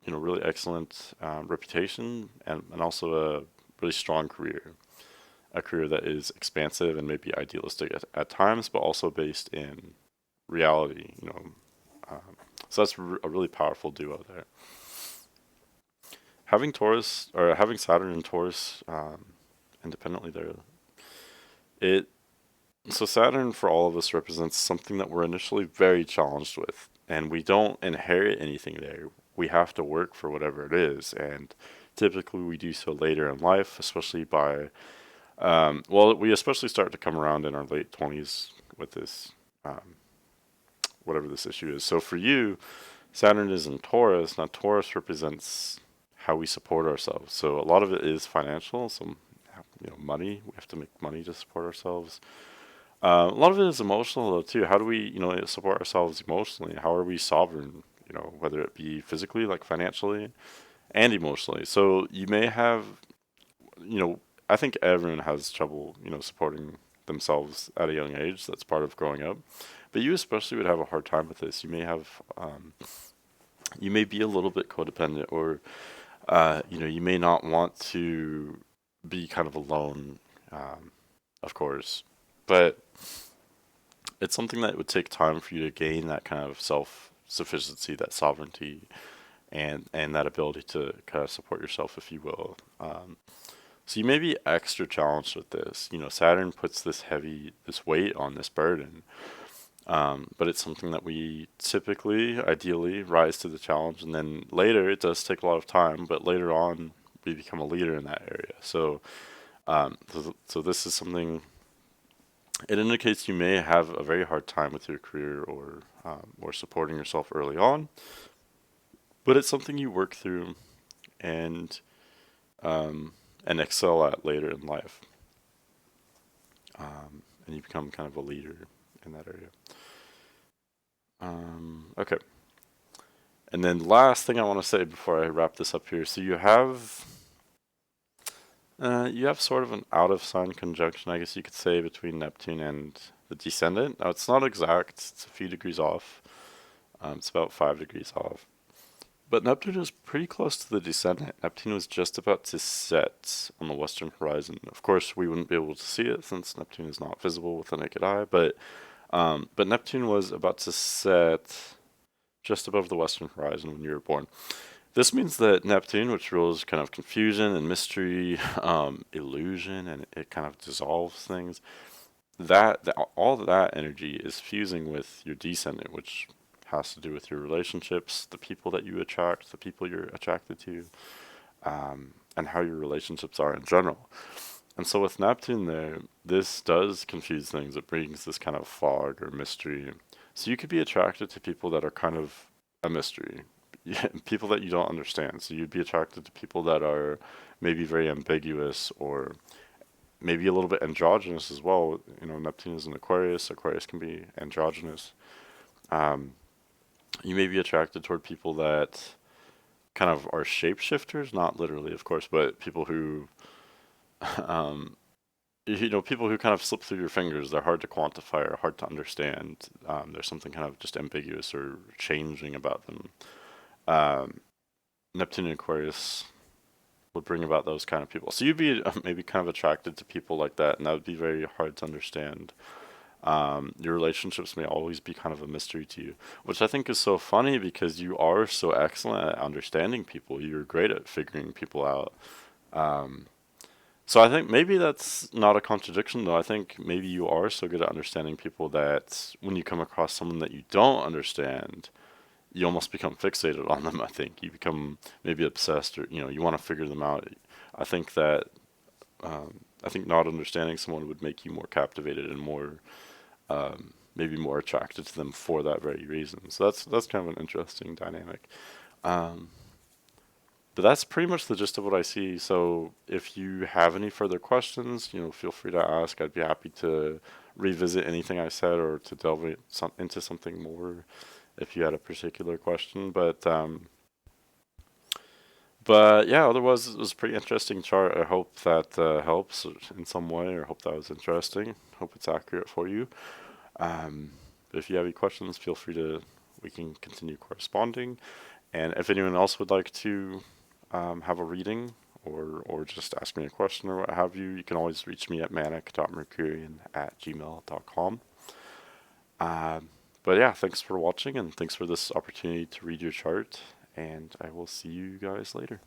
really excellent reputation and also a really strong career. A career that is expansive and maybe idealistic at times, but also based in reality, So that's a really powerful duo there. Having Saturn and Taurus independently there, so Saturn for all of us represents something that we're initially very challenged with, and we don't inherit anything there. We have to work for whatever it is, and typically we do so later in life, especially by we especially start to come around in our late 20s with this, whatever this issue is. So for you, Saturn is in Taurus. Now, Taurus represents how we support ourselves. So a lot of it is financial. So, money. We have to make money to support ourselves. A lot of it is emotional, though, too. How do we, support ourselves emotionally? How are we sovereign? Whether it be physically, like financially, and emotionally. So you may have, I think everyone has trouble, supporting themselves at a young age. That's part of growing up. But you especially would have a hard time with this. You may be a little bit codependent, or, you may not want to be kind of alone, of course. But it's something that would take time for you to gain that kind of self-sufficiency, that sovereignty, and that ability to kind of support yourself, if you will. So you may be extra challenged with this. Saturn puts this weight on this burden. But it's something that we typically, ideally, rise to the challenge. And then later, it does take a lot of time, but later on, we become a leader in that area. So this is something, it indicates you may have a very hard time with your career or supporting yourself early on. But it's something you work through and excel at later in life. And you become kind of a leader in that area. Okay. And then last thing I want to say before I wrap this up here. So you have sort of an out of sign conjunction, I guess you could say, between Neptune and the Descendant. Now it's not exact, it's a few degrees off. It's about 5 degrees off. But Neptune is pretty close to the Descendant. Neptune was just about to set on the western horizon. Of course, we wouldn't be able to see it since Neptune is not visible with the naked eye. But Neptune was about to set just above the western horizon when you were born. This means that Neptune, which rules kind of confusion and mystery, illusion, and it kind of dissolves things. All of that energy is fusing with your Descendant, which has to do with your relationships, the people that you attract, the people you're attracted to, and how your relationships are in general. And so with Neptune there, this does confuse things. It brings this kind of fog or mystery. So you could be attracted to people that are kind of a mystery. Yeah, people that you don't understand. So you'd be attracted to people that are maybe very ambiguous or maybe a little bit androgynous as well. You know, Neptune is an Aquarius. Aquarius can be androgynous. Um, you may be attracted toward people that kind of are shapeshifters, not literally, of course, but people who, um, people who kind of slip through your fingers. They're hard to quantify or hard to understand. There's something kind of just ambiguous or changing about them. Um, Neptune and Aquarius would bring about those kind of people. So you'd be maybe kind of attracted to people like that, and that would be very hard to understand. Your relationships may always be kind of a mystery to you, which I think is so funny because you are so excellent at understanding people. You're great at figuring people out. Um, so I think maybe that's not a contradiction, though. I think maybe you are so good at understanding people that when you come across someone that you don't understand, you almost become fixated on them. I think you become maybe obsessed, or you want to figure them out. I think that I think not understanding someone would make you more captivated and more maybe more attracted to them for that very reason. So that's kind of an interesting dynamic. Um, but that's pretty much the gist of what I see. So if you have any further questions, feel free to ask. I'd be happy to revisit anything I said or to delve into something more if you had a particular question. But yeah, otherwise it was a pretty interesting chart. I hope that helps in some way, or hope that was interesting. Hope it's accurate for you. Um, if you have any questions, feel free to. We can continue corresponding. And if anyone else would like to have a reading or just ask me a question or what have you, you can always reach me at manic.mercurian@gmail.com. But yeah, thanks for watching and thanks for this opportunity to read your chart. And I will see you guys later.